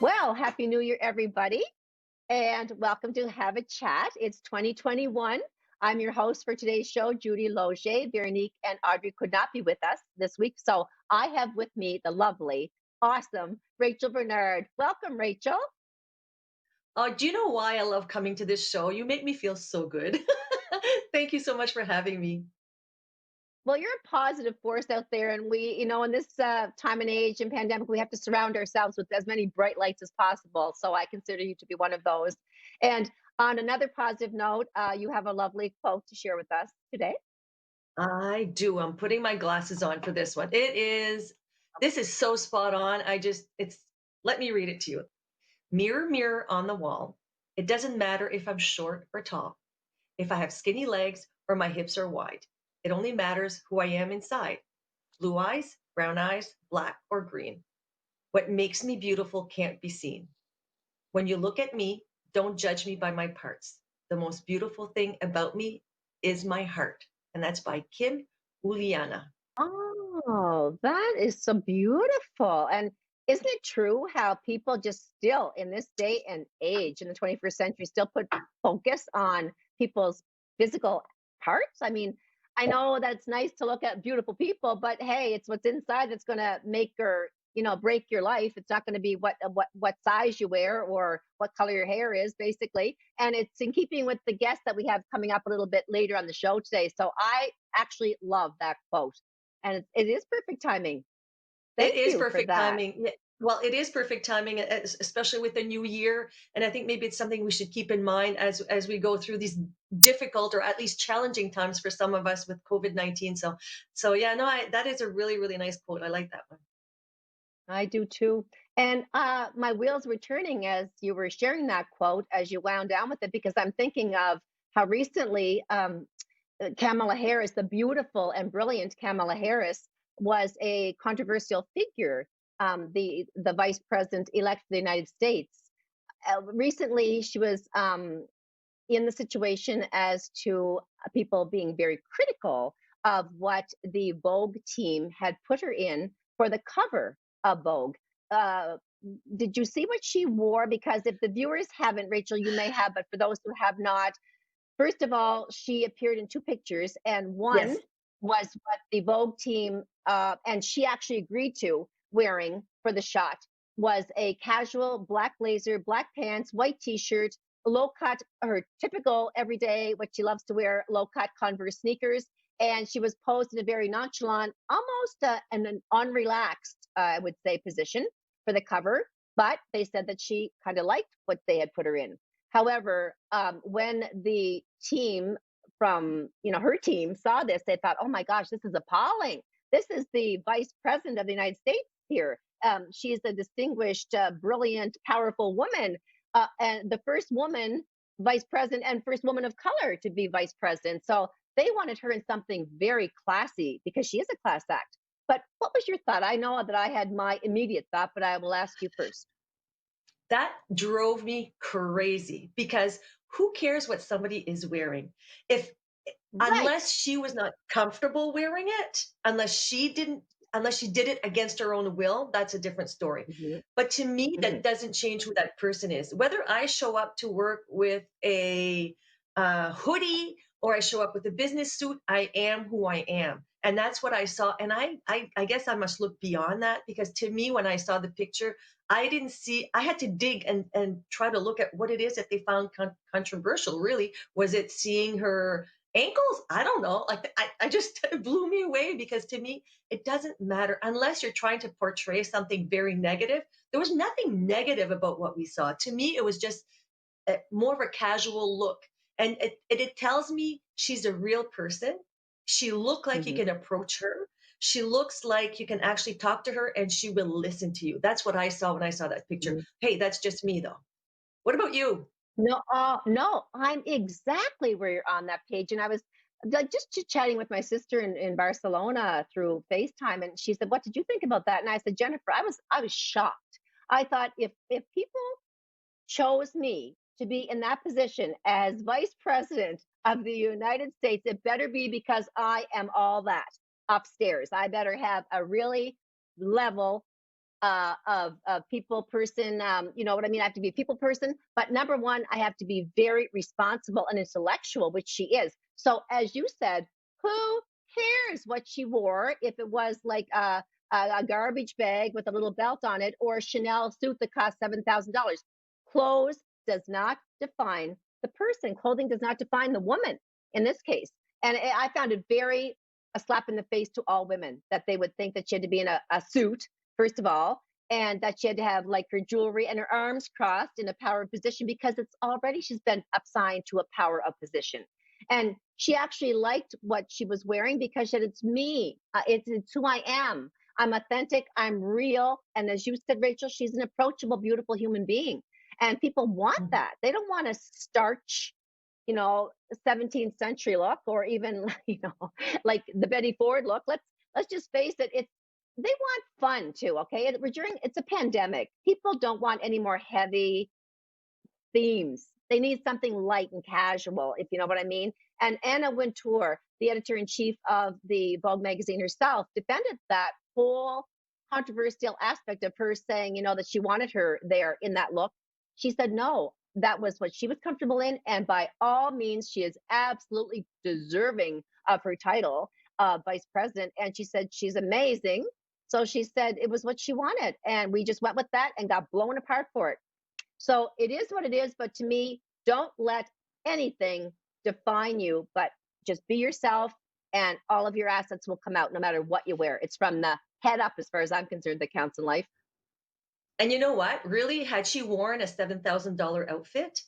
Well, Happy New Year, everybody, and welcome to Have a Chat. It's 2021. I'm your host for today's show, Judy Losier. Veronique and Audrey could not be with us this week, so I have with me the lovely, awesome Rachel Bernard. Welcome, Rachel. Oh, do you know why I love coming to this show? You make me feel so good. Thank you so much for having me. Well, you're a positive force out there, and in this time and age and pandemic, we have to surround ourselves with as many bright lights as possible. So I consider you to be one of those. And on another positive note, you have a lovely quote to share with us today. I do. I'm putting my glasses on for this one. This is so spot on. Let me read it to you. Mirror, mirror on the wall. It doesn't matter if I'm short or tall, if I have skinny legs or my hips are wide. It only matters who I am inside. Blue eyes, brown eyes, black or green. What makes me beautiful can't be seen. When you look at me, don't judge me by my parts. The most beautiful thing about me is my heart. And that's by Kim Uliana. Oh, that is so beautiful. And isn't it true how people just still in this day and age in the 21st century still put focus on people's physical parts? I mean, I know that it's nice to look at beautiful people, but hey, it's what's inside that's going to make or break your life. It's not going to be what size you wear or what color your hair is, basically. And it's in keeping with the guest that we have coming up a little bit later on the show today. So I actually love that quote, and it is perfect timing. It Thank is you for perfect that. timing. Yeah, well, it is perfect timing, especially with the new year. And I think maybe it's something we should keep in mind as we go through these difficult or at least challenging times for some of us with COVID-19. So yeah, no, that is a really, really nice quote. I like that one. I do too. And my wheels were turning as you were sharing that quote as you wound down with it, because I'm thinking of how recently Kamala Harris, the beautiful and brilliant Kamala Harris, was a controversial figure, the vice president elect for the United States. Recently, she was in the situation as to people being very critical of what the Vogue team had put her in for the cover of Vogue. Uh, did you see what she wore? Because if the viewers haven't, Rachel, you may have, but for those who have not, first of all, she appeared in two pictures, and one Yes. was what the Vogue team, and she actually agreed to wearing for the shot, was a casual black blazer, black pants, white t-shirt, low cut, her typical everyday, what she loves to wear, low cut Converse sneakers. And she was posed in a very nonchalant, almost an unrelaxed, I would say, position for the cover. But they said that she kind of liked what they had put her in. However, when the team from her team saw this, they thought, "Oh my gosh, this is appalling! This is the vice president of the United States here. She's a distinguished, brilliant, powerful woman, and the first woman vice president and first woman of color to be vice president." So they wanted her in something very classy because she is a class act. But what was your thought? I know that I had my immediate thought, but I will ask you first. That drove me crazy because who cares what somebody is wearing? If Right. unless she was not comfortable wearing it, unless she did it against her own will, that's a different story. Mhm, But to me, that mhm. doesn't change who that person is. Whether I show up to work with a hoodie or I show up with a business suit, I am who I am. And that's what I saw. And I guess I must look beyond that because to me, when I saw the picture, I didn't see, I had to dig and try to look at what it is that they found controversial, really. Was it seeing her ankles? I don't know. Like I just it blew me away because to me, it doesn't matter unless you're trying to portray something very negative. There was nothing negative about what we saw. To me, it was just more of a casual look. And it tells me she's a real person. She looked like you Mhm. can approach her. She looks like you can actually talk to her and she will listen to you. That's what I saw when I saw that picture. Mhm. Hey, that's just me though. What about you? No, no, I'm exactly where you're on that page. And I was like just chit-chatting with my sister in Barcelona through FaceTime, and she said, "What did you think about that?" And I said, "Jennifer, I was shocked. I thought if people chose me to be in that position as vice president of the United States, it better be because I am all that upstairs. I better have a really level of people person. You know what I mean? I have to be a people person. But number one, I have to be very responsible and intellectual, which she is. So as you said, who cares what she wore if it was like a garbage bag with a little belt on it or a Chanel suit that cost $7,000? Clothes does not define the person. Clothing does not define the woman in this case. And I found it very a slap in the face to all women that they would think that she had to be in a suit, first of all, and that she had to have like her jewelry and her arms crossed in a power of position because it's already she's been assigned to a power of position. And she actually liked what she was wearing because she said, it's me. It's who I am. I'm authentic. I'm real. And as you said, Rachel, she's an approachable, beautiful human being. And people want Mhm. that. They don't want to starch, 17th century look or even, like the Betty Ford look. Let's just face it. They want fun too. Okay. It's a pandemic. People don't want any more heavy themes. They need something light and casual, if you know what I mean. And Anna Wintour, the editor in chief of the Vogue magazine herself, defended that whole controversial aspect of her saying, that she wanted her there in that look. She said, no, that was what she was comfortable in. And by all means, she is absolutely deserving of her title, vice president. And she said, she's amazing. So she said it was what she wanted. And we just went with that and got blown apart for it. So it is what it is. But to me, don't let anything define you, but just be yourself and all of your assets will come out no matter what you wear. It's from the head up, as far as I'm concerned, that counts in life. And you know what? Really, had she worn a $7,000 outfit,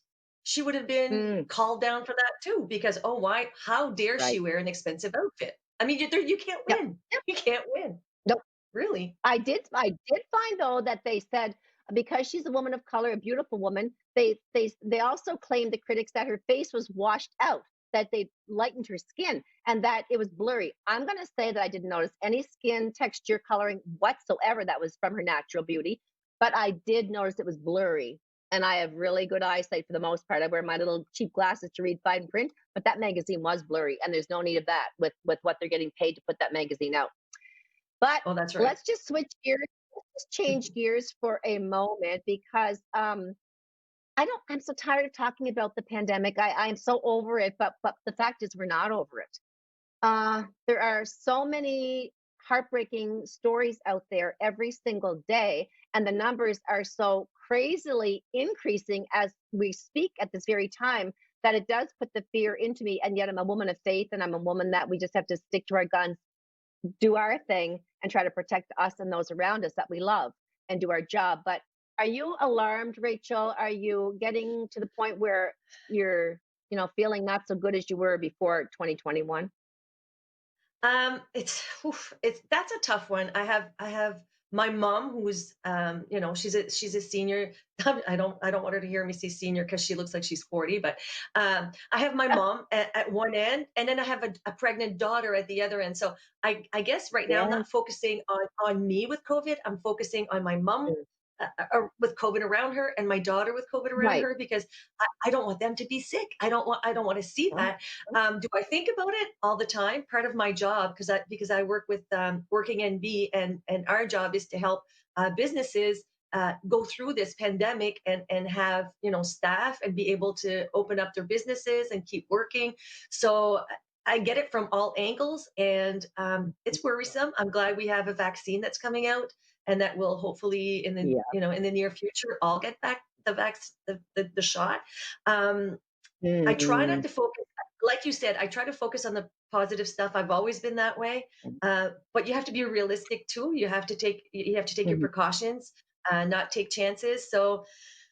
she would have been Mm, called down for that too. Because oh, why? How dare she right. wear an expensive outfit? I mean, you can't Yep. win. Yep. You can't win. Nope. Really. I did find though that they said because she's a woman of color, a beautiful woman, they also claimed the critics that her face was washed out, that they lightened her skin and that it was blurry. I'm gonna say that I didn't notice any skin texture coloring whatsoever that was from her natural beauty, but I did notice it was blurry. And I have really good eyesight for the most part. I wear my little cheap glasses to read fine print, but that magazine was blurry, and there's no need of that with what they're getting paid to put that magazine out. But Oh, that's right. let's just switch gears. Let's just change gears for a moment because I'm so tired of talking about the pandemic. I'm so over it, but the fact is we're not over it. There are so many heartbreaking stories out there every single day, and the numbers are so crazily increasing as we speak at this very time that it does put the fear into me. And yet I'm a woman of faith and I'm a woman that we just have to stick to our guns, do our thing and try to protect us and those around us that we love and do our job. But are you alarmed, Rachel? Are you getting to the point where you're, feeling not so good as you were before 2021? It's that's a tough one. I have my mom who's she's a senior. I don't want her to hear me say senior because she looks like she's 40. But I have my mom at one end, and then I have a pregnant daughter at the other end. So I guess right now I'm Yeah. not focusing on me with COVID. I'm focusing on my mom. With COVID around her and my daughter with COVID around Right. her because I don't want them to be sick. I don't want to see No. that. Do I think about it all the time? Part of my job, because I work with Working NB, and our job is to help businesses go through this pandemic and have staff and be able to open up their businesses and keep working. So I get it from all angles, and it's worrisome. I'm glad we have a vaccine that's coming out, and that will hopefully Yeah. in the near future all get back the shot. Um, I try not Mm. to focus, like you said, I try to focus on the positive stuff. I've always been that way. But you have to be realistic too. You have to take your Mhm. precautions, not take chances. So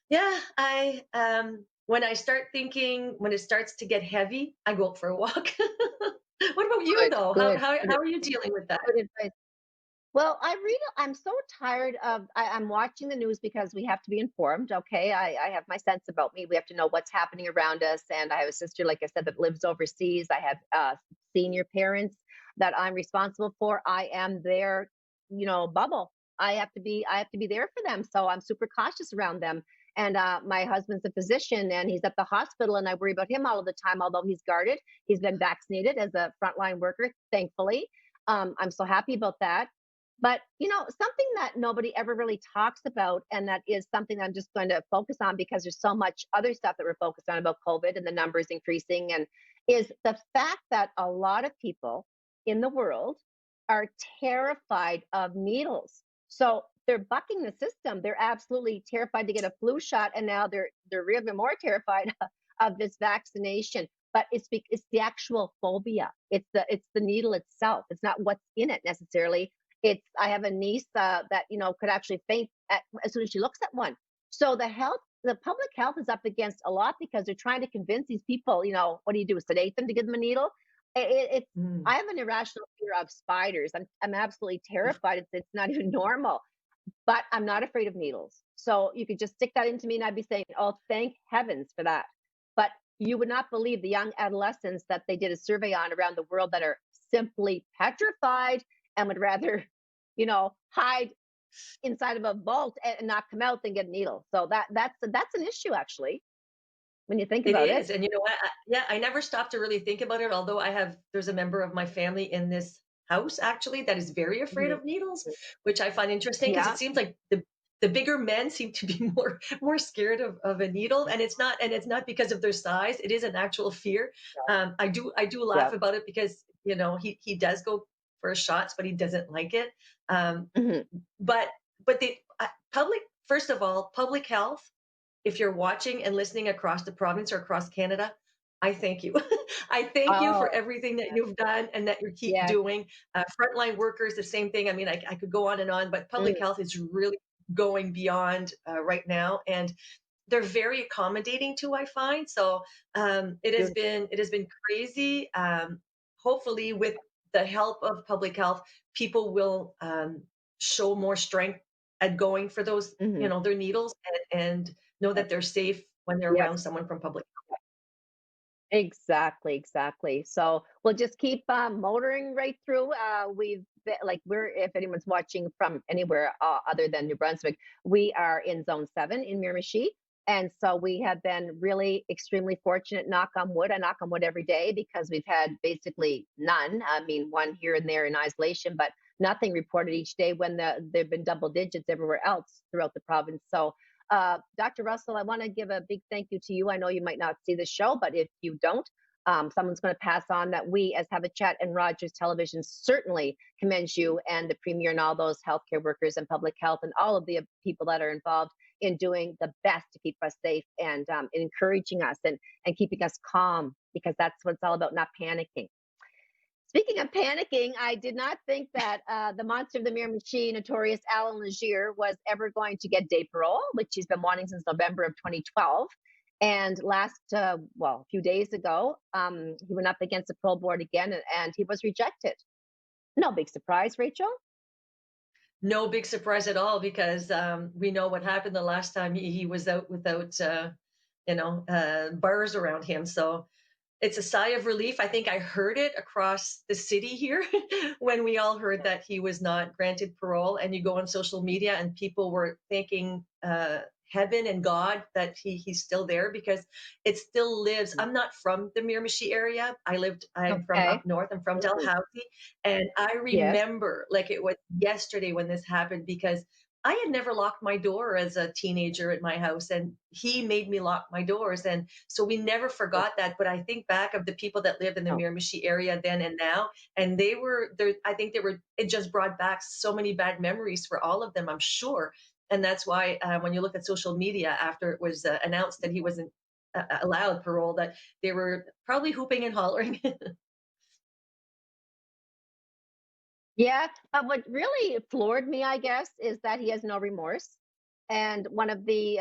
yeah, I when I start thinking when it starts to get heavy, I go out for a walk. What about you Good, though? How good, how good, how are you dealing with that? good advice. Well, I'm so tired of, I'm watching the news because we have to be informed. Okay. I have my sense about me. We have to know what's happening around us. And I have a sister, like I said, that lives overseas. I have senior parents that I'm responsible for. I am their, bubble. I have to be there for them. So I'm super cautious around them. And my husband's a physician and he's at the hospital and I worry about him all of the time, although he's guarded. He's been vaccinated as a frontline worker, thankfully. I'm so happy about that. But, something that nobody ever really talks about, and that is something I'm just going to focus on because there's so much other stuff that we're focused on about COVID and the numbers increasing, and is the fact that a lot of people in the world are terrified of needles. So they're bucking the system. They're absolutely terrified to get a flu shot, and now they're even more terrified of this vaccination. But it's the actual phobia. It's the needle itself. It's not what's in it necessarily. I have a niece that could actually faint as soon as she looks at one. So the public health is up against a lot because they're trying to convince these people. What do you do? Sedate them to give them a needle? It's Mm. I have an irrational fear of spiders. I'm absolutely terrified. It's not even normal. But I'm not afraid of needles. So you could just stick that into me, and I'd be saying, "Oh, thank heavens for that." But you would not believe the young adolescents that they did a survey on around the world that are simply petrified and would rather, hide inside of a vault and not come out than get a needle. So that's an issue actually when you think It about it. is, and you know what? Yeah, I never stopped to really think about it, although there's a member of my family in this house actually that is very afraid Mhm. of needles, which I find interesting because Yeah. it seems like the bigger men seem to be more scared of a needle, and it's not because of their size. It is an actual fear. I do laugh Yeah. about it because he does go for shots, but he doesn't like it. Um, Hmm. but but the public first of all, public health, if you're watching and listening across the province or across Canada, I thank you. I thank you for Oh, everything that you've done and that you keep yes. doing. Frontline workers, the same thing. I mean, I could go on and on, but public Mm, health is really going beyond right now, and they're very accommodating too. I find so good. it has been crazy. Hopefully, with the help of public health, people will show more strength at going for those, Hmm. their needles, and know that they're safe when they're Yes. around someone from public. Exactly, exactly. So we'll just keep motoring right through. If anyone's watching from anywhere other than New Brunswick, we are in Zone 7 in Miramichi. And so we have been really extremely fortunate, knock on wood. I knock on wood every day because we've had basically none. I mean, one here and there in isolation, but nothing reported each day when there've been double digits everywhere else throughout the province. So Dr. Russell, I want to give a big thank you to you. I know you might not see the show, but if you don't, someone's going to pass on that we, as Have a Chat and Rogers Television, certainly commends you and the Premier and all those healthcare workers and public health and all of the people that are involved in doing the best to keep us safe and encouraging us and keeping us calm because that's what it's all about, not panicking. Speaking of panicking, I did not think that the monster of the Miramichi, notorious Alan Legier, was ever going to get day parole, which he's been wanting since November of 2012. And a few days ago, he went up against the parole board again, and he was rejected. No big surprise, Rachel. No big surprise at all because we know what happened the last time he was out without bars around him. So it's a sigh of relief. I think I heard it across the city here when we all heard that he was not granted parole. And you go on social media and people were thanking heaven and God that he's still there because it still lives. I'm not from the Miramichi area. I'm from Okay. up north. I'm from Mhm. Dalhousie. And I Yes. remember like it was yesterday when this happened because I had never locked my door as a teenager at my house, and he made me lock my doors. And so we never forgot that. But I think back of the people that lived in the Oh, Miramichi area then and now, and they were there. I think it just brought back so many bad memories for all of them, I'm sure. And that's why when you look at social media after it was announced that he wasn't allowed parole, that they were probably hooping and hollering. yeah. What really floored me, I guess, is that he has no remorse. And one of the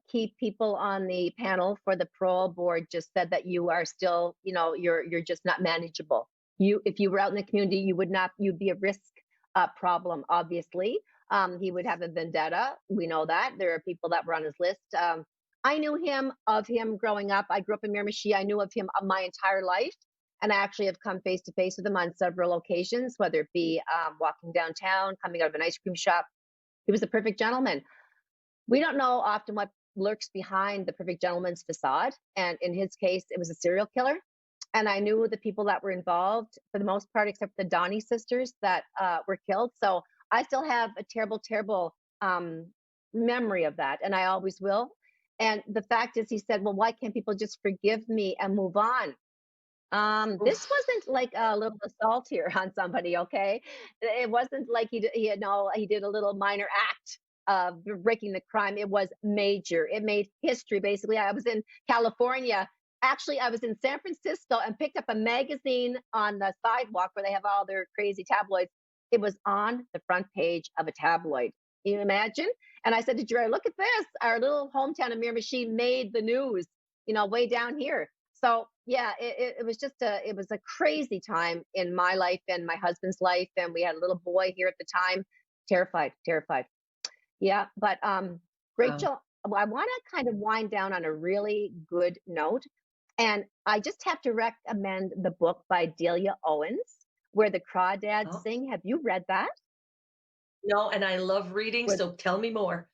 key people on the panel for the parole board just said that you are still, you're just not manageable. If you were out in the community, you'd be a risk problem, obviously. He would have a vendetta. We know that. There are people that were on his list. I knew of him growing up. I grew up in Miramichi. I knew of him my entire life. And I actually have come face to face with him on several occasions, whether it be walking downtown, coming out of an ice cream shop. He was a perfect gentleman. We don't know often what lurks behind the perfect gentleman's facade. And in his case, it was a serial killer. And I knew the people that were involved for the most part, except the Donnie sisters that were killed. So I still have a terrible, terrible memory of that, and I always will. And the fact is, he said, "Well, why can't people just forgive me and move on?" This Oof. wasn't like a little assault here on somebody, okay? It wasn't like he did a little minor act of breaking the crime. It was major. It made history, basically. I was in California. Actually, I was in San Francisco and picked up a magazine on the sidewalk where they have all their crazy tabloids. It was on the front page of a tabloid. Can you imagine? And I said to Jerry, look at this. Our little hometown of Miramichi made the news, way down here. So yeah, it was just it was a crazy time in my life and my husband's life, and we had a little boy here at the time. Terrified, terrified. Yeah, but Wow. Rachel, I want to kind of wind down on a really good note, and I just have to recommend the book by Delia Owens, Where the Crawdads Oh, Sing. Have you read that? no, and I love reading, Where so tell me more.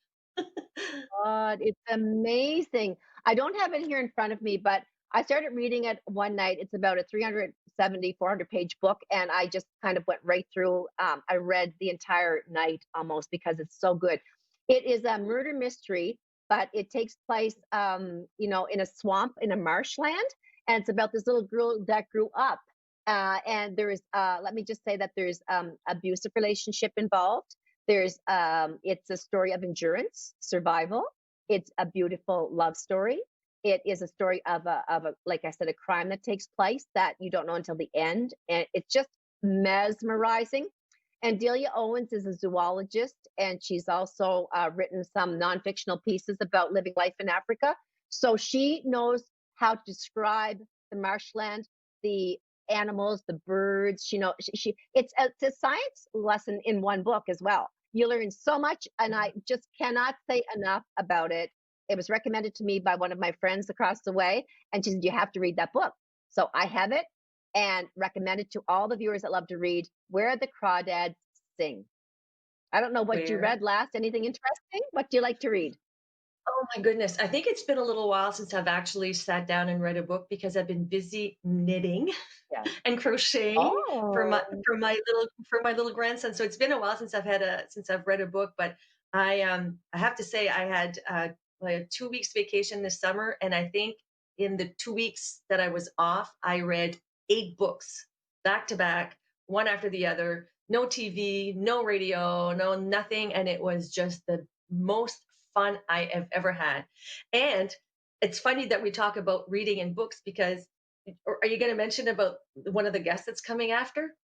God, it's amazing. I don't have it here in front of me, but I started reading it one night. It's about a 370, 400-page book, and I just kind of went right through. I read the entire night almost because it's so good. It is a murder mystery, but it takes place, in a swamp, in a marshland, and it's about this little girl that grew up. And there's, let me just say that there's abusive relationship involved. It's a story of endurance, survival. It's a beautiful love story. It is a story of a, like I said, a crime that takes place that you don't know until the end, and it's just mesmerizing. And Delia Owens is a zoologist, and she's also written some non-fictional pieces about living life in Africa. So she knows how to describe the marshland, the animals, the birds. It's a science lesson in one book as well. You learn so much, and I just cannot say enough about it. It was recommended to me by one of my friends across the way, and she said, "You have to read that book." So I have it and recommend it to all the viewers that love to read Where the Crawdads Sing. I don't know what you Where read last. Anything interesting? What do you like to read? Oh my goodness. I think it's been a little while since I've actually sat down and read a book because I've been busy knitting Yeah. and crocheting for my Oh, for my little grandson. So it's been a while since I've read a book, but I have to say I had like a 2 weeks vacation this summer, and I think in the 2 weeks that I was off, I read 8 books back to back, one after the other. No TV, no radio, no nothing, and it was just the most fun I have ever had. And it's funny that we talk about reading and books because are you going to mention about one of the guests that's coming after?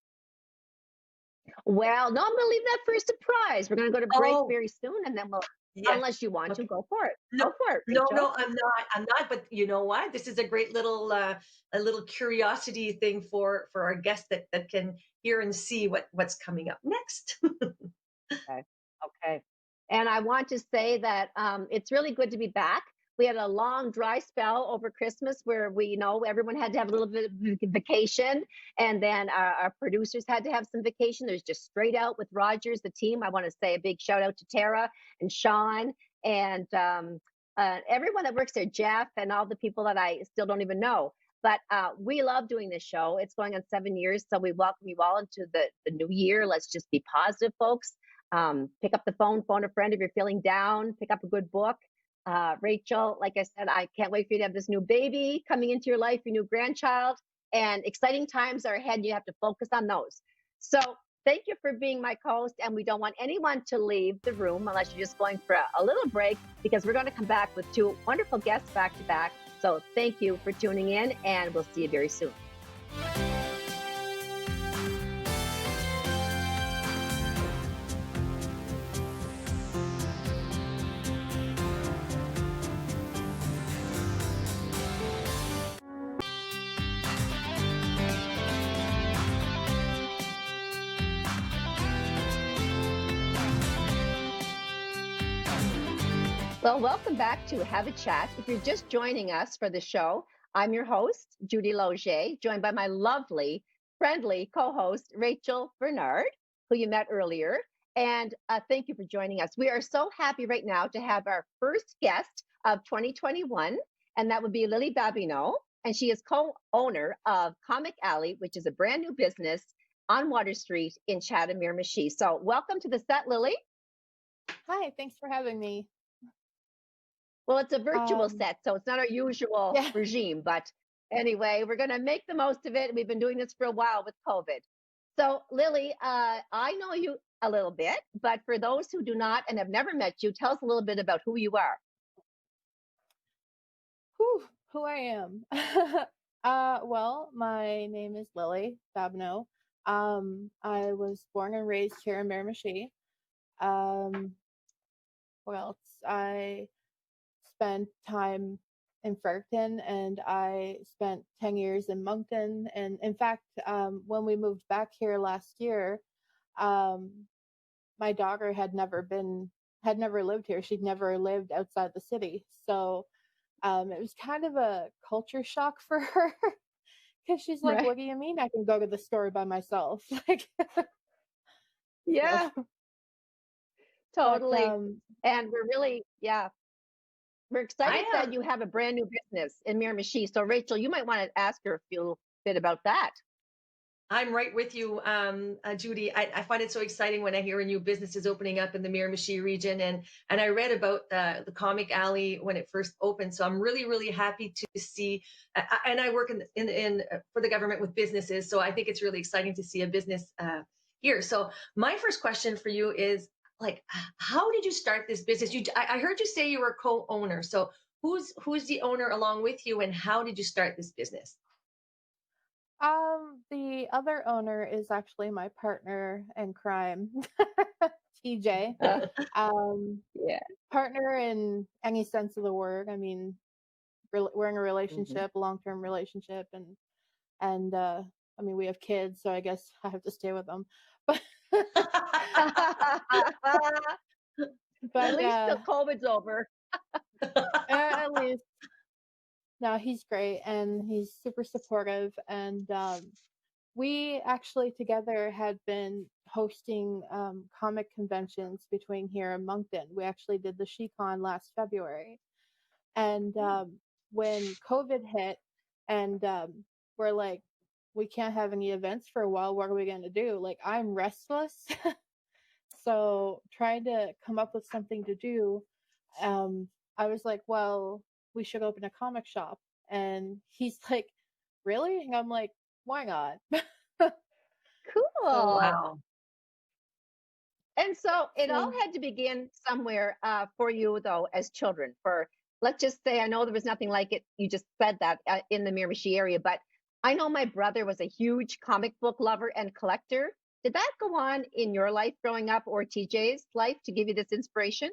well, no, I'm going to leave that for a surprise. We're going to go to break Oh, very soon, and then yes. unless you want to, Okay. go for it. No, Go for it, no, Rachel. no, I'm not. I'm not. But you know what? This is a great little a little curiosity thing for our guests that can hear and see what's coming up next. Okay. Okay. And I want to say that it's really good to be back. We had a long dry spell over Christmas where everyone had to have a little bit of vacation. And then our producers had to have some vacation. There's just straight out with Rogers, the team. I want to say a big shout out to Tara and Sean and everyone that works there, Jeff, and all the people that I still don't even know. But we love doing this show. It's going on 7 years. So we welcome you all into the new year. Let's just be positive, folks. Pick up the phone a friend if you're feeling down, pick up a good book. Rachel, like I said, I can't wait for you to have this new baby coming into your life, your new grandchild, and exciting times are ahead. You have to focus on those. So thank you for being my co-host, and we don't want anyone to leave the room unless you're just going for a little break because we're going to come back with two wonderful guests back to back. So thank you for tuning in, and we'll see you very soon. Well, welcome back to Have a Chat. If you're just joining us for the show, I'm your host, Judy Losier, joined by my lovely, friendly co host, Rachel Bernard, who you met earlier. And thank you for joining us. We are so happy right now to have our first guest of 2021, and that would be Lily Babineau. And she is co owner of Comic Alley, which is a brand new business on Water Street in Chatham, Miramichi. So welcome to the set, Lily. Hi, thanks for having me. Well, it's a virtual Um, set, so it's not our usual yeah, regime, but anyway, we're going to make the most of it. We've been doing this for a while with COVID. So, Lily, I know you a little bit, but for those who do not and have never met you, tell us a little bit about who you are. who I am. Well, my name is Lily Babineau. I was born and raised here in Miramichi. Um, what else? I spent time in Fredericton, and I spent 10 years in Moncton. And in fact, when we moved back here last year, um, my daughter had never lived here. She'd never lived outside the city. So it was kind of a culture shock for her because she's like, Right. what do you mean I can go to the store by myself? Like, Yeah, so, but totally. And we're really, yeah, we're I excited that have you have a brand new business in Miramichi. So, Rachel, you might want to ask her a few bit about that. I'm right with you, Judy. I find it so exciting when I hear a new business is opening up in the Miramichi region, and I read about the Comic Alley when it first opened. So I'm really happy to see. And I work in for the government with businesses, so I think it's really exciting to see a business here. So my first question for you is like, how did you start this business? I heard you say you were a co-owner. So who's the owner along with you, and how did you start this business? the other owner is actually my partner in crime, TJ. Uh, Um, yeah. Partner in any sense of the word. I mean, we're in a Mhm. relationship, a long-term relationship, and I mean, we have kids, so I guess I have to stay with them. But At but least the COVID's over. at least no, he's great and he's super supportive. And we actually together had been hosting comic conventions between here and Moncton. We actually did the SheCon last February. And when COVID hit, and we're like, we can't have any events for a while. What are we going to do? Like, I'm restless. So trying to come up with something to do, I was like, well, we should open a comic shop. And he's like, really? And I'm like, why not? So Cool. Wow. And so it all so had to begin somewhere for you, though, as children. For let's just say, I know there was nothing like it. You just said that in the Miramichi area, but I know my brother was a huge comic book lover and collector. Did that go on in your life growing up, or TJ's life, to give you this inspiration?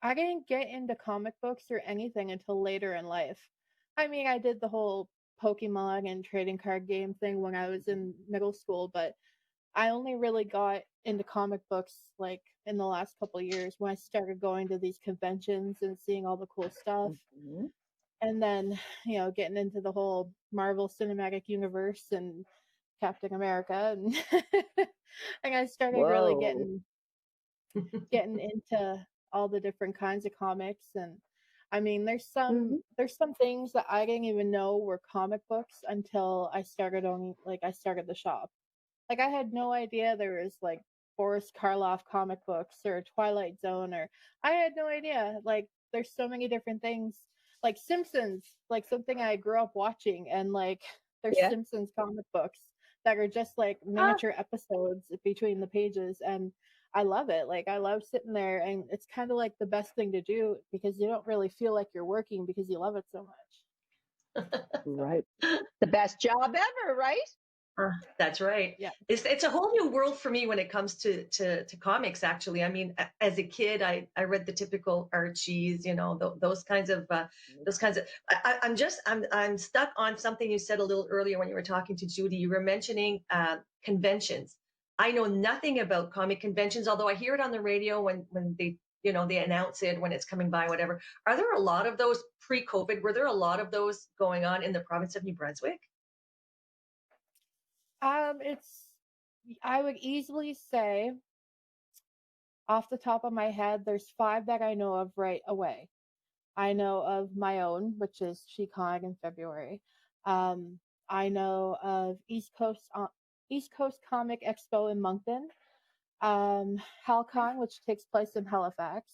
I didn't get into comic books or anything until later in life. I mean, I did the whole Pokemon and trading card game thing when I was in middle school, but I only really got into comic books like in the last couple of years when I started going to these conventions and seeing all the cool stuff. Mhm. And then, getting into the whole Marvel Cinematic Universe and Captain America, and and I started really Whoa. getting into all the different kinds of comics. And I mean, Mhm. there's some things that I didn't even know were comic books until I started the shop. Like, I had no idea there was like Boris Karloff comic books or Twilight Zone, or I had no idea. Like, there's so many different things. Like Simpsons, like something I grew up watching, and like there's Yeah. Simpsons comic books that are just like Ah, miniature episodes between the pages, and I love it. Like, I love sitting there, and it's kind of like the best thing to do because you don't really feel like you're working because you love it so much. So right. The best job ever, right? That's right. yeah. It's a whole new world for me when it comes to comics. Actually, I mean, as a kid, I read the typical Archies, those kinds of. I'm stuck on something you said a little earlier when you were talking to Judy. You were mentioning conventions. I know nothing about comic conventions, although I hear it on the radio when they announce it when it's coming by, whatever. Are there a lot of those pre-COVID? Were there a lot of those going on in the province of New Brunswick? It's I would easily say off the top of my head, there's five that I know of right away. I know of my own, which is SheCon in February. Um, I know of East Coast Comic Expo in Moncton, HalCon, which takes place in Halifax,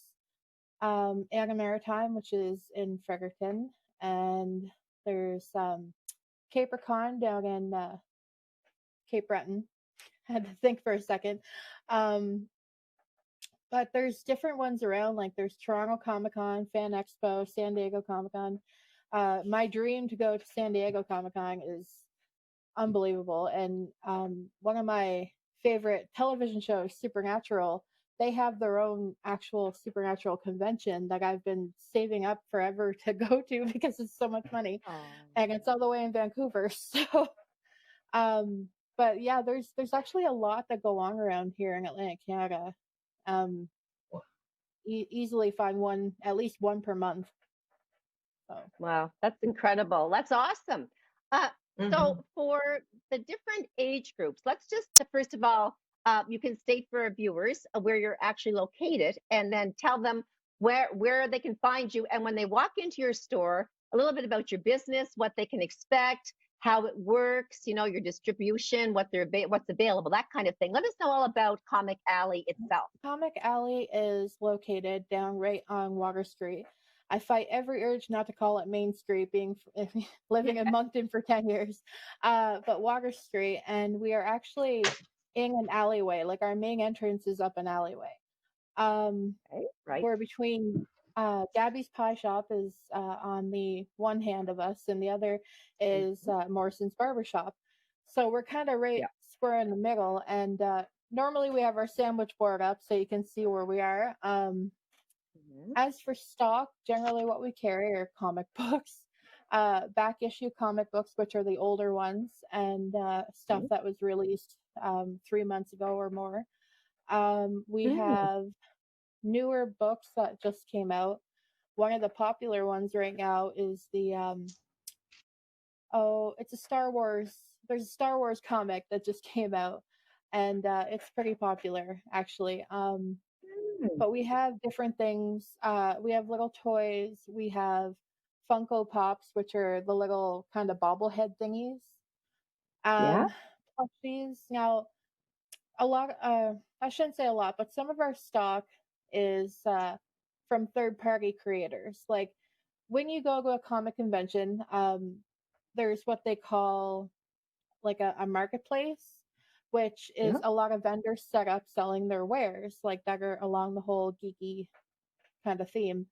Anna Maritime, which is in Fredericton, and there's CaperCon down in Cape Breton. I had to think for a second. But there's different ones around, like there's Toronto Comic Con, Fan Expo, San Diego Comic Con. My dream to go to San Diego Comic Con is unbelievable. And one of my favorite television shows, Supernatural, they have their own actual Supernatural convention that I've been saving up forever to go to because it's so much money. And it's all the way in Vancouver. So, but yeah, there's actually a lot that go on around here in Atlantic Canada. Easily find at least one per month. So. Wow, that's incredible. That's awesome. So for the different age groups, let's just first of all, you can state for our viewers where you're actually located, and then tell them where they can find you, and when they walk into your store, a little bit about your business, what they can expect, how it works, your distribution, what's available, that kind of thing. Let us know all about Comic Alley itself. Comic Alley is located down right on Water Street. I fight every urge not to call it Main Street, being living in Moncton for 10 years, but Water Street, and we are actually in an alleyway. Like our main entrance is up an alleyway. Right. We're between Gabby's Pie Shop is on the one hand of us, and the other is Morrison's Barbershop. So we're kind of right square in the middle, and normally we have our sandwich board up so you can see where we are. As for stock, generally what we carry are comic books, back issue comic books, which are the older ones, and stuff that was released 3 months ago or more. We have newer books that just came out. One of the popular ones right now is the it's a Star Wars. There's a Star Wars comic that just came out, and it's pretty popular actually. But we have different things. We have little toys. We have Funko Pops, which are the little kind of bobblehead thingies. Plushies. Now, a lot. I shouldn't say a lot, but some of our stock is from third-party creators. Like when you go to a comic convention, there's what they call like a marketplace, which is a lot of vendors set up selling their wares, like that are along the whole geeky kind of theme.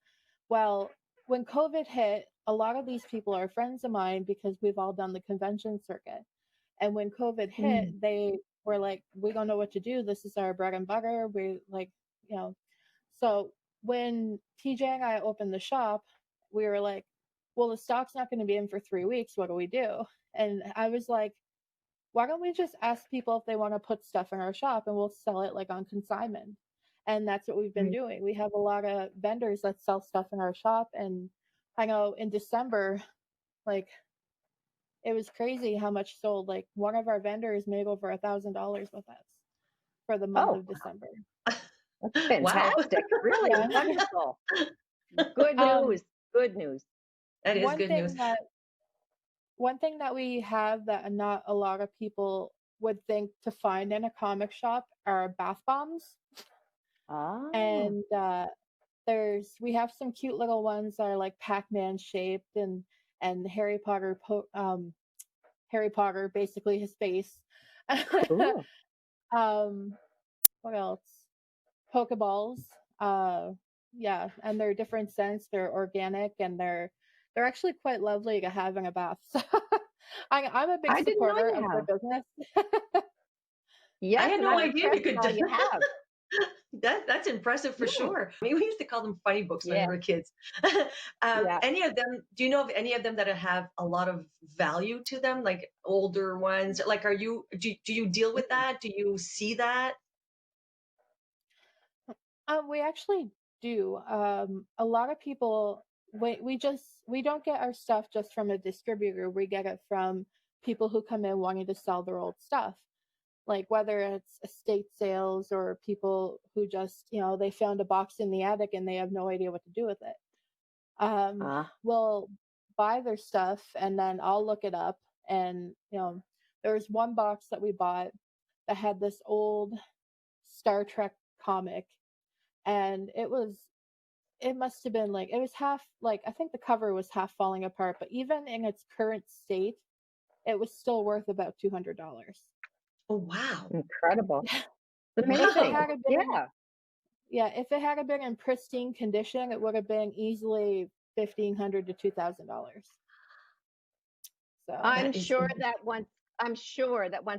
Well, when COVID hit, a lot of these people are friends of mine because we've all done the convention circuit. And when COVID hit, they were like, we don't know what to do. This is our bread and butter. We like, So when TJ and I opened the shop, we were like, well, the stock's not going to be in for 3 weeks. What do we do? And I was like, why don't we just ask people if they want to put stuff in our shop and we'll sell it like on consignment? And that's what we've been doing. We have a lot of vendors that sell stuff in our shop. And I know in December, like it was crazy how much sold. Like one of our vendors made over $1,000 with us for the month of December. That's fantastic. Really wonderful. Good news. Good news. That is good news. One thing that we have that not a lot of people would think to find in a comic shop are bath bombs. And we have some cute little ones that are like Pac-Man shaped and Harry Potter basically his face. Cool. What else? Pokeballs. And they're different scents. They're organic and they're actually quite lovely to have in a bath. So I'm a big supporter of their business. Yes, I had no idea you could do you have. That's impressive for sure. I mean, we used to call them funny books when we were kids. Any of them? Do you know of any of them that have a lot of value to them, like older ones? Like, do you deal with that? Do you see that? We actually do. A lot of people. We don't get our stuff just from a distributor. We get it from people who come in wanting to sell their old stuff. Like whether it's estate sales or people who just, they found a box in the attic and they have no idea what to do with it. We'll buy their stuff and then I'll look it up And, there was one box that we bought that had this old Star Trek comic, and it must have been like, it was half, like, I think the cover was half falling apart, but even in its current state, it was still worth about $200. Oh, wow. Incredible. If it Amazing. had been in, Yeah. yeah, if it had been in pristine condition, it would have been easily $1,500 to $2,000. So I'm That is sure that once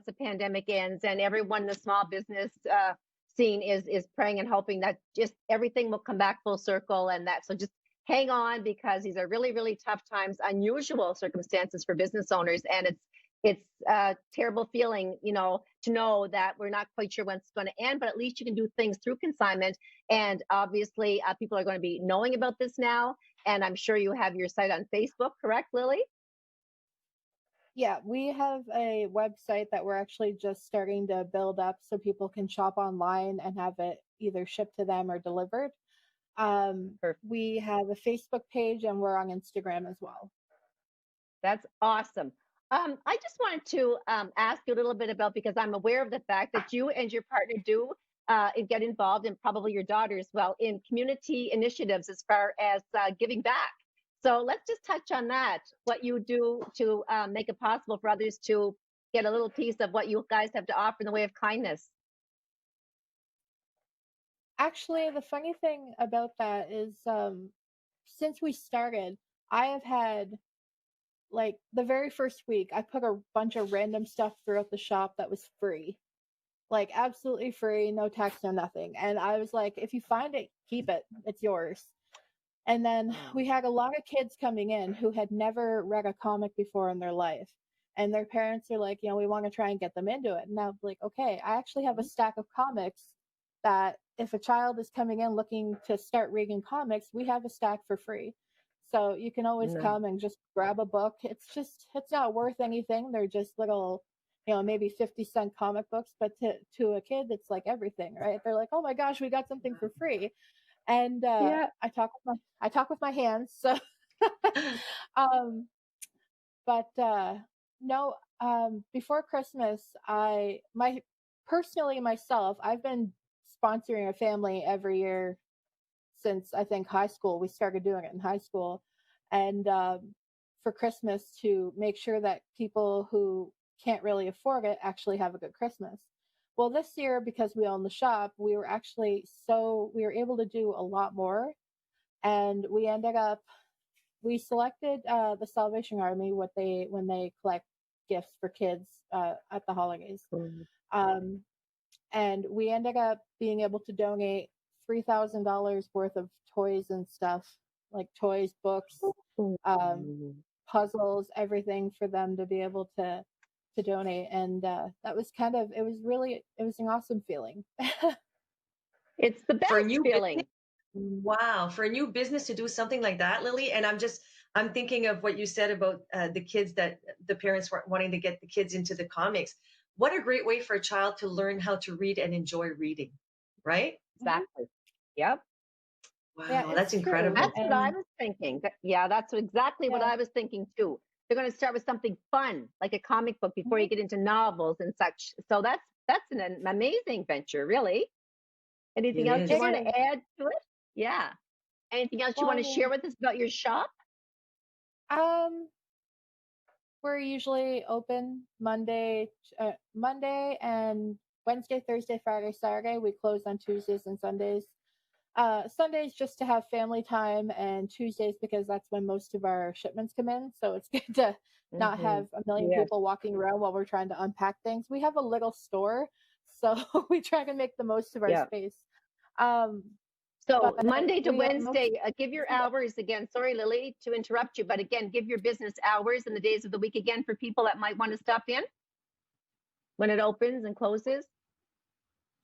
the pandemic ends and everyone in the small business scene is praying and hoping that just everything will come back full circle, and that, so just hang on, because these are really, really tough times, unusual circumstances for business owners, and it's a terrible feeling, to know that we're not quite sure when it's going to end, but at least you can do things through consignment. And obviously, people are going to be knowing about this now, and I'm sure you have your site on Facebook, correct, Lily? yeah, we have a website that we're actually just starting to build up so people can shop online and have it either shipped to them or delivered. Perfect. We have a Facebook page and we're on Instagram as well. That's awesome. I just wanted to ask you a little bit about, because I'm aware of the fact that you and your partner do get involved, and probably your daughter as well, in community initiatives as far as giving back. So let's just touch on that, what you do to make it possible for others to get a little piece of what you guys have to offer in the way of kindness. Actually, the funny thing about that is, since we started, I have had, like, the very first week, I put a bunch of random stuff throughout the shop that was free. Like, absolutely free, no tax, no nothing. And I was like, if you find it, keep it. It's yours. And then we had a lot of kids coming in who had never read a comic before in their life. And their parents are like, we want to try and get them into it. And I'm like, okay, I actually have a stack of comics that if a child is coming in looking to start reading comics, we have a stack for free. So you can always No. come and just grab a book. It's not worth anything. They're just little, maybe 50-cent comic books, but to a kid, it's like everything, right? They're like, oh my gosh, we got something for free. And Yeah. I talk with my hands. So, um, but no, before Christmas, personally myself, I've been sponsoring a family every year since I think high school. We started doing it in high school, and for Christmas, to make sure that people who can't really afford it actually have a good Christmas. Well, this year, because we own the shop, we were able to do a lot more, and we selected the Salvation Army when they collect gifts for kids at the holidays. Um, and we ended up being able to donate $3,000 worth of toys and stuff, like toys, books, puzzles, everything, for them to be able to donate. And that was it was an awesome feeling. It's the for a best new feeling. Wow, for a new business to do something like that, Lily. And I'm thinking of what you said about the kids, that the parents weren't wanting to get the kids into the comics. What a great way for a child to learn how to read and enjoy reading, right? Exactly. Yep. Yeah, Wow, that's it's true. incredible. That's what I was thinking. Yeah, that's exactly what Yeah. I was thinking too. They're going to start with something fun, like a comic book, before you get into novels and such. So that's an amazing venture, really. Anything It else you is. It want is. to add to it? Yeah. Anything else you Well, want to share with us about your shop? um, we're usually open Monday and Wednesday, Thursday, Friday, Saturday. We close on Tuesdays and Sundays. Sundays just to have family time, and Tuesdays because that's when most of our shipments come in. So it's good to not have a million Yes. people walking around while we're trying to unpack things. We have a little store, so we try to make the most of our Yeah. space. Um, So but Monday to we are Wednesday, give your hours again. Sorry, Lily, to interrupt you, but again, give your business hours and the days of the week again for people that might want to stop in when it opens and closes.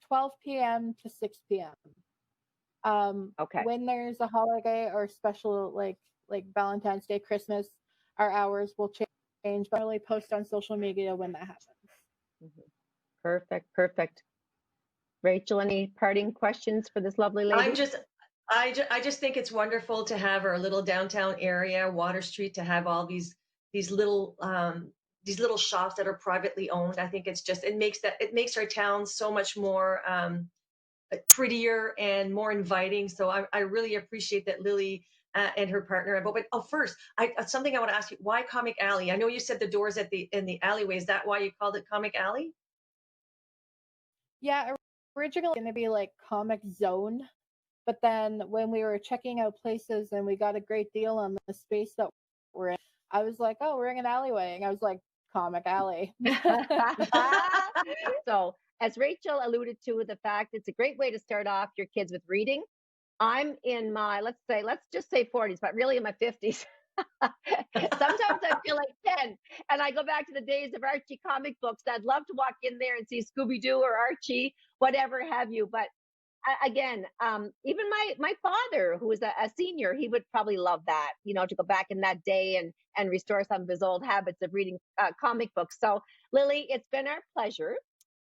12 p.m. to 6 p.m. Okay. When there's a holiday or special, like Valentine's Day, Christmas, our hours will change, but really post on social media when that happens. Perfect. Perfect. Rachel, any parting questions for this lovely lady? I just think it's wonderful to have our little downtown area, Water Street, to have all these little these little shops that are privately owned. I think it makes our town so much more prettier and more inviting. So I really appreciate that Lily and her partner. But first, something I want to ask you: why Comic Alley? I know you said the doors in the alleyway. Is that why you called it Comic Alley? Yeah, originally going to be like Comic Zone, but then when we were checking out places and we got a great deal on the space that we're in, I was like, oh, we're in an alleyway. And I was like, Comic Alley. So, as Rachel alluded to, the fact it's a great way to start off your kids with reading. I'm in my, let's just say 40s, but really in my 50s. Sometimes I feel like 10, and I go back to the days of Archie comic books. I'd love to walk in there and see Scooby Doo or Archie, whatever have you. But again, even my father, who was a senior, he would probably love that, to go back in that day and restore some of his old habits of reading comic books. So, Lily, it's been our pleasure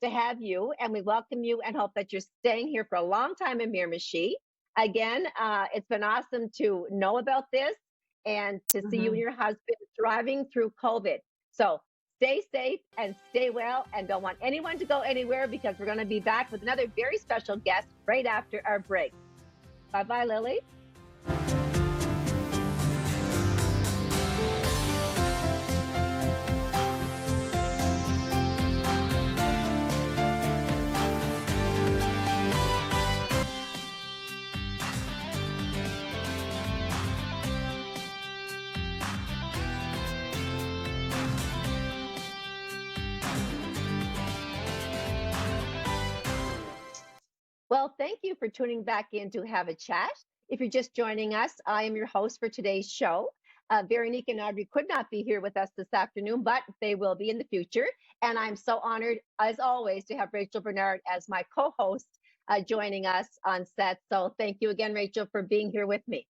to have you, and we welcome you and hope that you're staying here for a long time in Miramichi. Again, it's been awesome to know about this and to see you and your husband thriving through COVID. So stay safe and stay well, and don't want anyone to go anywhere, because we're going to be back with another very special guest right after our break. Bye-bye, Lily. Well, thank you for tuning back in to Have a Chat. If you're just joining us, I am your host for today's show. Veronique and Audrey could not be here with us this afternoon, but they will be in the future. And I'm so honored, as always, to have Rachel Bernard as my co-host joining us on set. So thank you again, Rachel, for being here with me.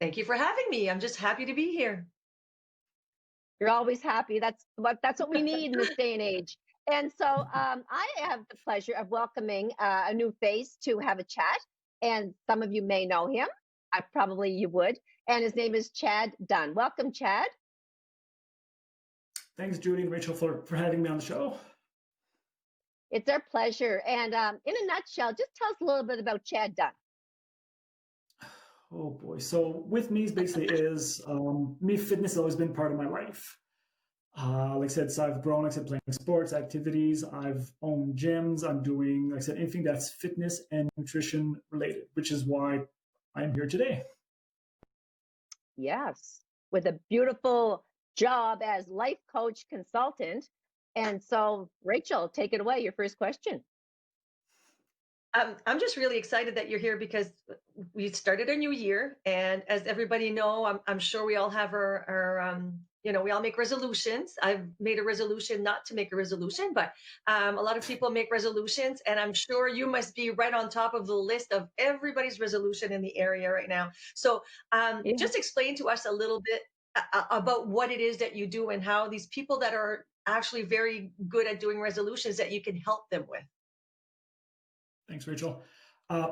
Thank you for having me. I'm just happy to be here. You're always happy. That's what we need in this day and age. And so I have the pleasure of welcoming a new face to Have a Chat. And some of you may know him. Probably you would. And his name is Chad Dunn. Welcome, Chad. Thanks, Judy and Rachel, for having me on the show. It's our pleasure. And in a nutshell, just tell us a little bit about Chad Dunn. Oh, boy. So with me, basically me, fitness has always been part of my life. Like I said, so I've grown, like I said, playing sports, activities. I've owned gyms. I'm doing, like I said, anything that's fitness and nutrition related, which is why I'm here today. Yes, with a beautiful job as life coach consultant. And so, Rachel, take it away. Your first question. I'm just really excited that you're here, because we started a new year, and as everybody know, I'm sure we all have our we all make resolutions. I've made a resolution not to make a resolution, but a lot of people make resolutions, and I'm sure you must be right on top of the list of everybody's resolution in the area right now. So just explain to us a little bit about what it is that you do, and how these people that are actually very good at doing resolutions, that you can help them with. Thanks, Rachel.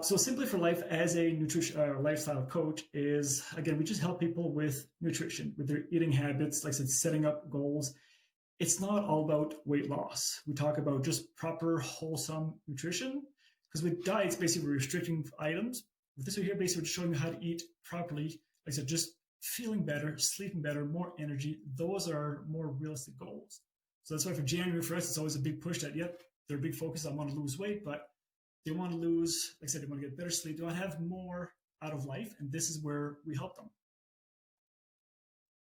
So Simply for Life as a nutrition lifestyle coach is, again, we just help people with nutrition, with their eating habits, like I said, setting up goals. It's not all about weight loss. We talk about just proper, wholesome nutrition, because with diets, basically we're restricting items. With this, we're here basically showing you how to eat properly. Like I said, just feeling better, sleeping better, more energy. Those are more realistic goals. So that's why for January, for us, it's always a big push that, they're a big focus. I want to lose weight, but they want to lose, like I said, they want to get better sleep. They want to have more out of life. And this is where we help them.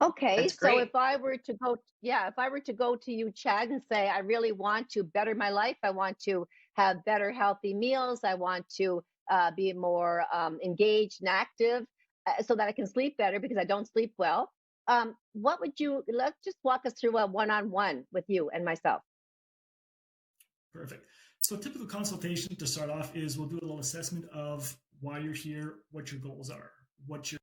Okay. So if I were to go to you, Chad, and say, I really want to better my life. I want to have better healthy meals. I want to be more engaged and active so that I can sleep better, because I don't sleep well. Let's just walk us through a one-on-one with you and myself. Perfect. So typical consultation to start off is we'll do a little assessment of why you're here, what your goals are,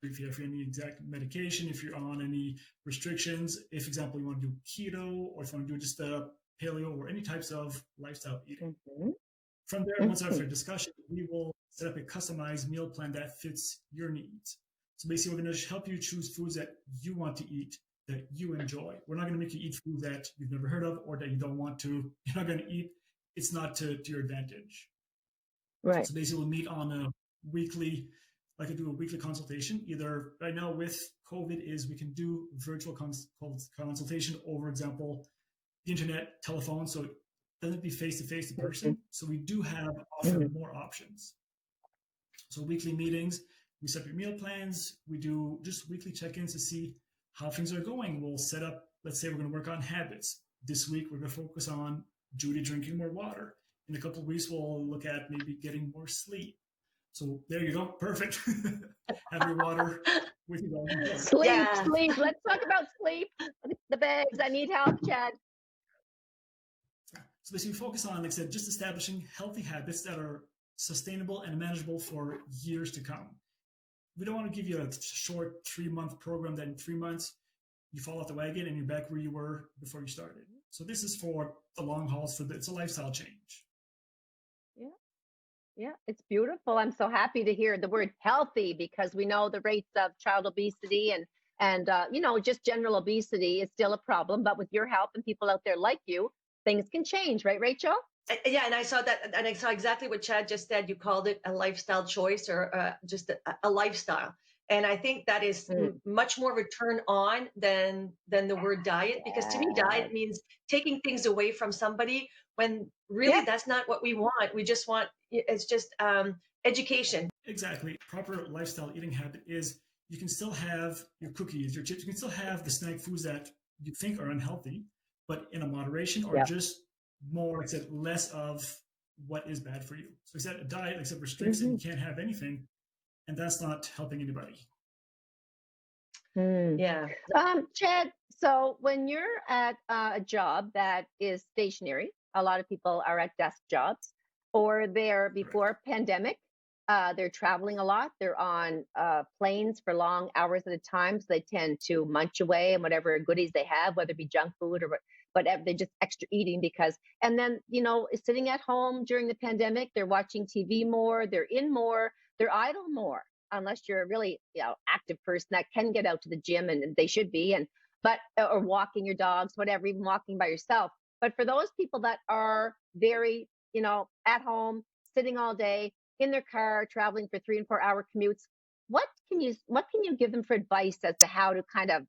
if you have any exact medication, if you're on any restrictions, if, for example, you want to do keto, or if you want to do just a paleo or any types of lifestyle eating. Mm-hmm. From there, once after a discussion, we will set up a customized meal plan that fits your needs. So basically, we're going to help you choose foods that you want to eat that you enjoy. We're not going to make you eat food that you've never heard of or that you don't want to. You're not going to eat. It's not to your advantage. Right. So basically, we'll meet on a weekly, I can do a weekly consultation. Either right now with COVID is we can do virtual consultation over, example, the internet, telephone. So it doesn't be face-to-face in person. So we do have offer more options. So weekly meetings, we set up your meal plans. We do just weekly check-ins to see how things are going. We'll set up, let's say we're going to work on habits. This week, we're going to focus on Judy drinking more water. In a couple of weeks, we'll look at maybe getting more sleep. So there you go. Perfect. Have your water with you. Sleep. Let's talk about sleep. The bags. I need help, Chad. So basically focus on, like I said, just establishing healthy habits that are sustainable and manageable for years to come. We don't want to give you a short 3-month program that in 3 months you fall off the wagon and you're back where you were before you started. So this is for the long hauls. It's a lifestyle change. Yeah, it's beautiful. I'm so happy to hear the word healthy, because we know the rates of child obesity and just general obesity is still a problem. But with your help and people out there like you, things can change, right, Rachel? Yeah, and I saw that, and I saw exactly what Chad just said. You called it a lifestyle choice, or just a lifestyle. And I think that is much more of a turn on than the word diet, because to me, diet means taking things away from somebody, when really that's not what we want. We just want, it's just education. Exactly. Proper lifestyle eating habit is you can still have your cookies, your chips, you can still have the snack foods that you think are unhealthy, but in a moderation, or just more, like I said, less of what is bad for you. So I said a diet, like I said, restricts and you can't have anything, and that's not helping anybody. Yeah. Chad, so when you're at a job that is stationary, a lot of people are at desk jobs, or they're before pandemic, they're traveling a lot. They're on planes for long hours at a time, so they tend to munch away and whatever goodies they have, whether it be junk food or whatever, they're just extra eating because, and then, sitting at home during the pandemic, they're watching TV more, they're in more, they're idle more, unless you're a really, active person that can get out to the gym, and they should be, or walking your dogs, whatever, even walking by yourself. But for those people that are very, at home, sitting all day in their car, traveling for 3 and 4 hour commutes, what can you give them for advice as to how to kind of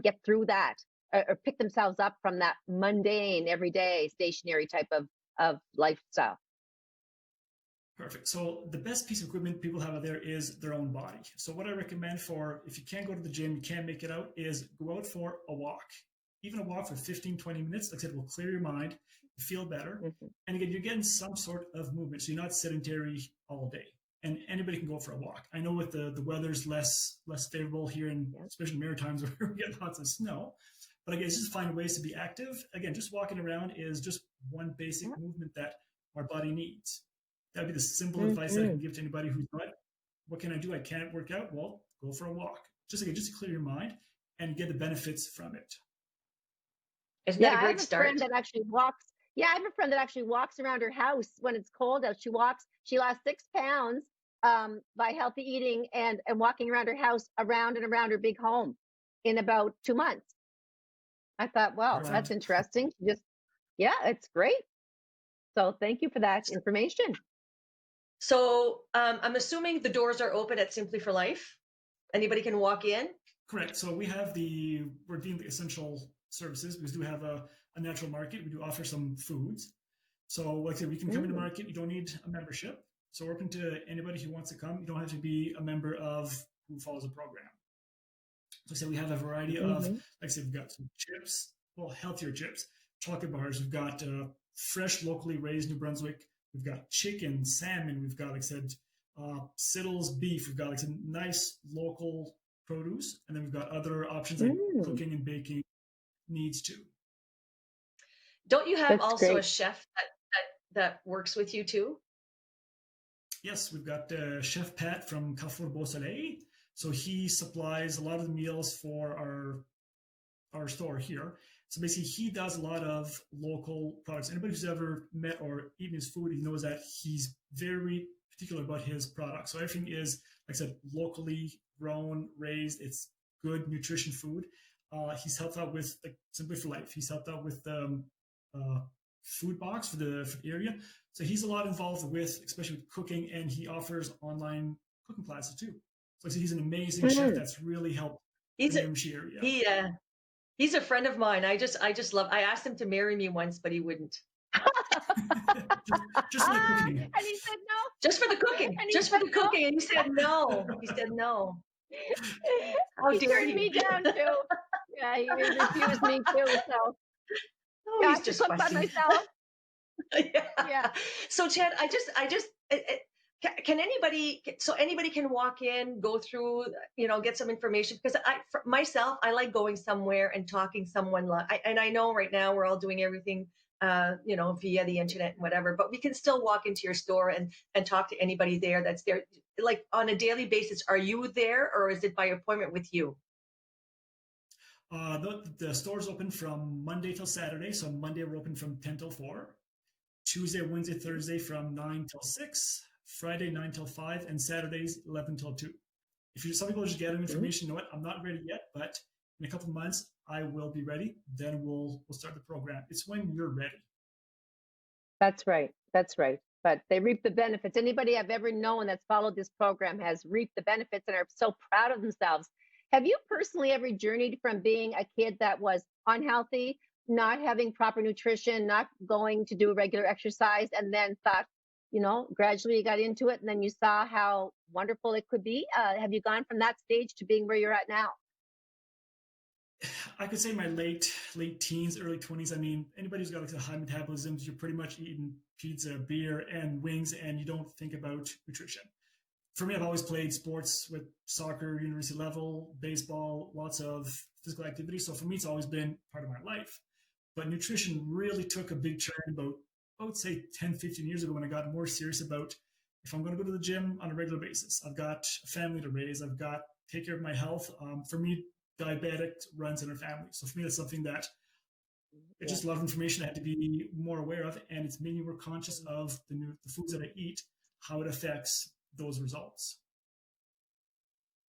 get through that, or pick themselves up from that mundane, everyday, stationary type of lifestyle? Perfect. So the best piece of equipment people have out there is their own body. So what I recommend for, if you can't go to the gym, you can't make it out, is go out for a walk. Even a walk for 15, 20 minutes, like I said, will clear your mind, you feel better. And again, you're getting some sort of movement, so you're not sedentary all day. And anybody can go for a walk. I know with the weather's less favorable here, especially in Maritimes where we get lots of snow. But again, just find ways to be active. Again, just walking around is just one basic movement that our body needs. That'd be the simple advice that I can give to anybody who's not, what can I do? I can't work out. Well, go for a walk. Just to clear your mind and get the benefits from it. Isn't that a great start? I have a friend that actually walks around her house when it's cold out. She lost 6 pounds by healthy eating and walking around her house around and around her big home in about 2 months. I thought, wow, that's interesting. It's great. So thank you for that information. So I'm assuming the doors are open at Simply for Life. Anybody can walk in? Correct. So we're doing the essential services. We do have a natural market. We do offer some foods. So like I said, we can come into market. You don't need a membership. So we're open to anybody who wants to come. You don't have to be a member of who follows the program. So I said we have a variety of, like I said, we've got some chips, healthier chips, chocolate bars. We've got fresh, locally raised New Brunswick. We've got chicken, salmon. We've got, like I said, Siddle's beef. We've got, like, some nice local produce. And then we've got other options like cooking and baking needs too. Don't you have also a chef that works with you too? Yes, we've got Chef Pat from Carrefour Beau Soleil. So he supplies a lot of the meals for our store here. So basically, he does a lot of local products. Anybody who's ever met or eaten his food, he knows that he's very particular about his products. So everything is, like I said, locally grown, raised. It's good nutrition food. He's helped out with like Simply for Life. He's helped out with food box for the area. So he's a lot involved with, especially with cooking, and he offers online cooking classes too. So he's an amazing chef that's really helped the Miramichi area. He's a friend of mine. I just love. I asked him to marry me once, but he wouldn't. just like cooking. And he said no. Just for the cooking. Just for the cooking. And he said no. He said no. How he dare turned he? me down too. Yeah, he refused me too. So Oh, he's just cook by myself. Yeah. So Chad, can anybody, so anybody can walk in, go through, get some information, because for myself, I like going somewhere and talking someone, and I know right now we're all doing everything, via the internet and whatever, but we can still walk into your store and talk to anybody there that's there, like on a daily basis. Are you there, or is it by appointment with you? The store's open from Monday till Saturday. So Monday we're open from 10 till 4. Tuesday, Wednesday, Thursday from 9 till 6. Friday 9 till 5, and Saturdays 11 till 2. Some people are just getting information, you know what, I'm not ready yet, but in a couple of months I will be ready. Then we'll start the program. It's when you're ready. That's right. But they reap the benefits. Anybody I've ever known that's followed this program has reaped the benefits and are so proud of themselves. Have you personally ever journeyed from being a kid that was unhealthy, not having proper nutrition, not going to do regular exercise, and then thought, gradually you got into it and then you saw how wonderful it could be? Have you gone from that stage to being where you're at now? I could say my late teens, early 20s. I mean, anybody who's got like a high metabolism, you're pretty much eating pizza, beer, and wings, and you don't think about nutrition. For me, I've always played sports with soccer, university level, baseball, lots of physical activity. So for me, it's always been part of my life. But nutrition really took a big turn about, I would say 10, 15 years ago, when I got more serious about, if I'm going to go to the gym on a regular basis, I've got a family to raise, I've got to take care of my health. For me, diabetic runs in our family. So for me, that's something that it's just a lot of information I had to be more aware of. And it's made me more conscious of the foods that I eat, how it affects those results.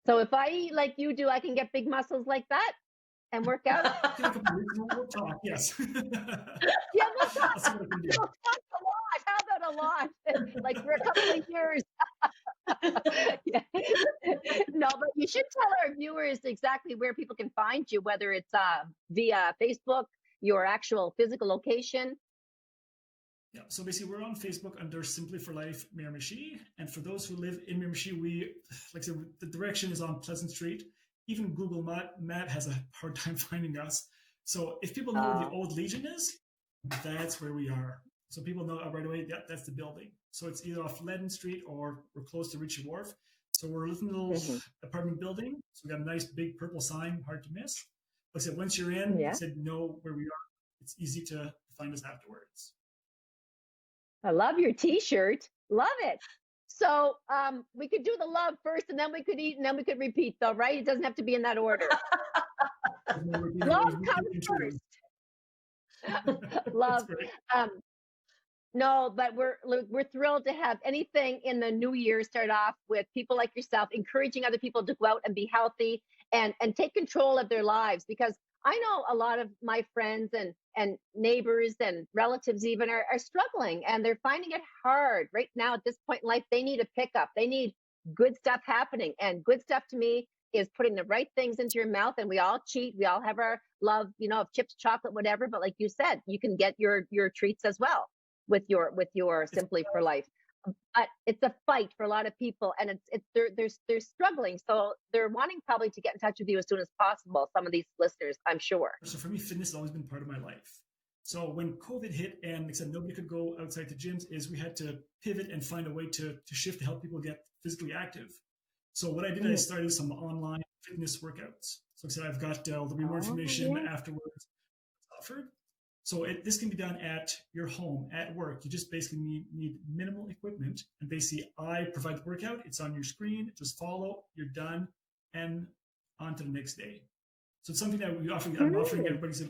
So if I eat like you do, I can get big muscles like that and work out? We'll talk, yes. Yeah, we'll talk. We'll talk a lot. How about a lot? Like for a couple of years. Yeah. No, but you should tell our viewers exactly where people can find you, whether it's via Facebook, your actual physical location. Yeah, so basically we're on Facebook under Simply for Life Miramichi. And for those who live in Miramichi, like I said, the direction is on Pleasant Street. Even Google Map has a hard time finding us. So if people know where the old Legion is, that's where we are. So people know right away, that's the building. So it's either off Ledden Street or we're close to Ritchie Wharf. So we're a little apartment building. So we got a nice big purple sign, hard to miss. Like I said, once you're in, like I said, know where we are. It's easy to find us afterwards. I love your t-shirt. Love it. So we could do the love first, and then we could eat, and then we could repeat, though, right? It doesn't have to be in that order. Love comes first. Love. No, but we're thrilled to have anything in the new year start off with people like yourself encouraging other people to go out and be healthy and take control of their lives, because I know a lot of my friends and neighbors and relatives even are struggling, and they're finding it hard right now at this point in life. They need a pickup. They need good stuff happening, and good stuff to me is putting the right things into your mouth. And we all cheat. We all have our love, of chips, chocolate, whatever. But like you said, you can get your treats as well with your Simply for Life. But it's a fight for a lot of people, and they're struggling. So they're wanting probably to get in touch with you as soon as possible. Some of these listeners, I'm sure. So for me, fitness has always been part of my life. So when COVID hit and like I said, nobody could go outside the gyms, we had to pivot and find a way to shift to help people get physically active. So what I did, I started some online fitness workouts. So like I said, I've got there'll be more information afterwards offered. So this can be done at your home, at work. You just basically need minimal equipment. And basically, I provide the workout. It's on your screen. Just follow. You're done. And on to the next day. So it's something that I'm offering everybody who's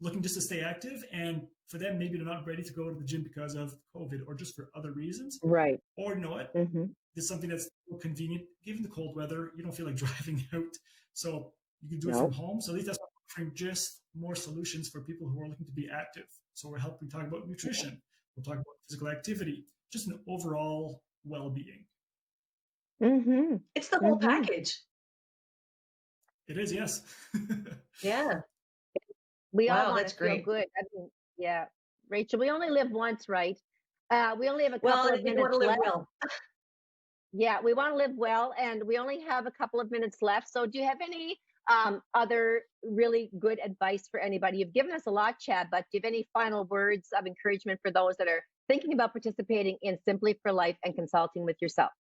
looking just to stay active. And for them, maybe they're not ready to go to the gym because of COVID or just for other reasons. Right. Or you know what? It's something that's convenient. Given the cold weather, you don't feel like driving out. So You can do it from home. So at least that's offering just more solutions for people who are looking to be active. So we're helping talk about nutrition. We'll talk about physical activity, just an overall well-being. Mm-hmm. It's the whole package. It is, yes. Yeah. We all Wow, want that's to feel great. good. I mean, yeah, Rachel, we only live once, right? We only have a Well, couple of you want minutes to live left. well. Yeah, we want to live well, and we only have a couple of minutes left. So, do you have any other really good advice for anybody? You've given us a lot, Chad, but do you have any final words of encouragement for those that are thinking about participating in Simply for Life and consulting with yourself?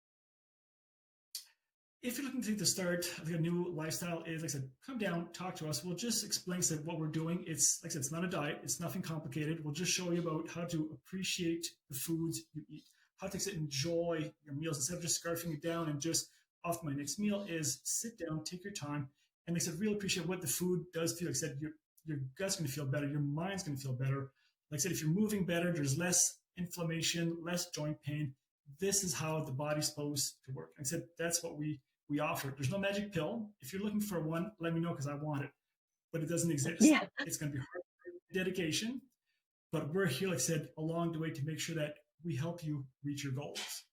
If you're looking to start a new lifestyle, is like I said, come down, talk to us. We'll just explain what we're doing. It's like I said, it's not a diet. It's nothing complicated. We'll just show you about how to appreciate the foods you eat, how to enjoy your meals instead of just scarfing it down and just off my next meal. Is sit down, take your time, and like I said, really appreciate what the food does to you. Like I said, your gut's going to feel better, your mind's going to feel better. Like I said, if you're moving better, there's less inflammation, less joint pain. This is how the body's supposed to work. Like I said, that's what we offer. There's no magic pill. If you're looking for one, let me know because I want it. But it doesn't exist. Yeah. It's going to be hard dedication. But we're here, like I said, along the way to make sure that we help you reach your goals.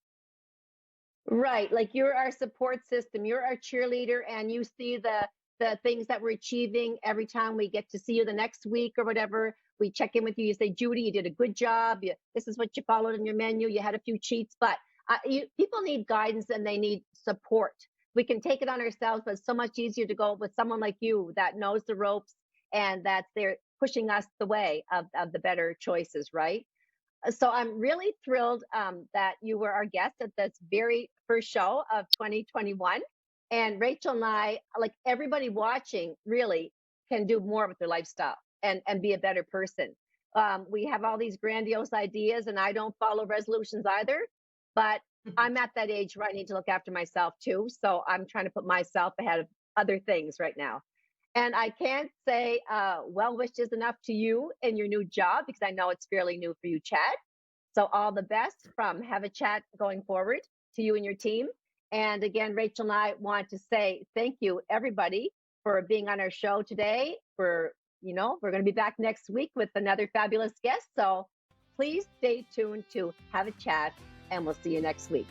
Right. Like you're our support system. You're our cheerleader, and you see the things that we're achieving every time we get to see you the next week or whatever. We check in with you. You say, Judy, you did a good job. This is what you followed in your menu. You had a few cheats, but people need guidance and they need support. We can take it on ourselves, but it's so much easier to go with someone like you that knows the ropes and that's there pushing us the way of the better choices, right? So I'm really thrilled that you were our guest at this very first show of 2021. And Rachel and I, like everybody watching, really can do more with their lifestyle and be a better person. We have all these grandiose ideas, and I don't follow resolutions either, but I'm at that age where I need to look after myself too. So I'm trying to put myself ahead of other things right now. And I can't say well wishes enough to you in your new job because I know it's fairly new for you, Chad. So all the best from Have a Chat going forward to you and your team. And again, Rachel and I want to say thank you, everybody, for being on our show today. We're going to be back next week with another fabulous guest. So please stay tuned to Have a Chat, and we'll see you next week.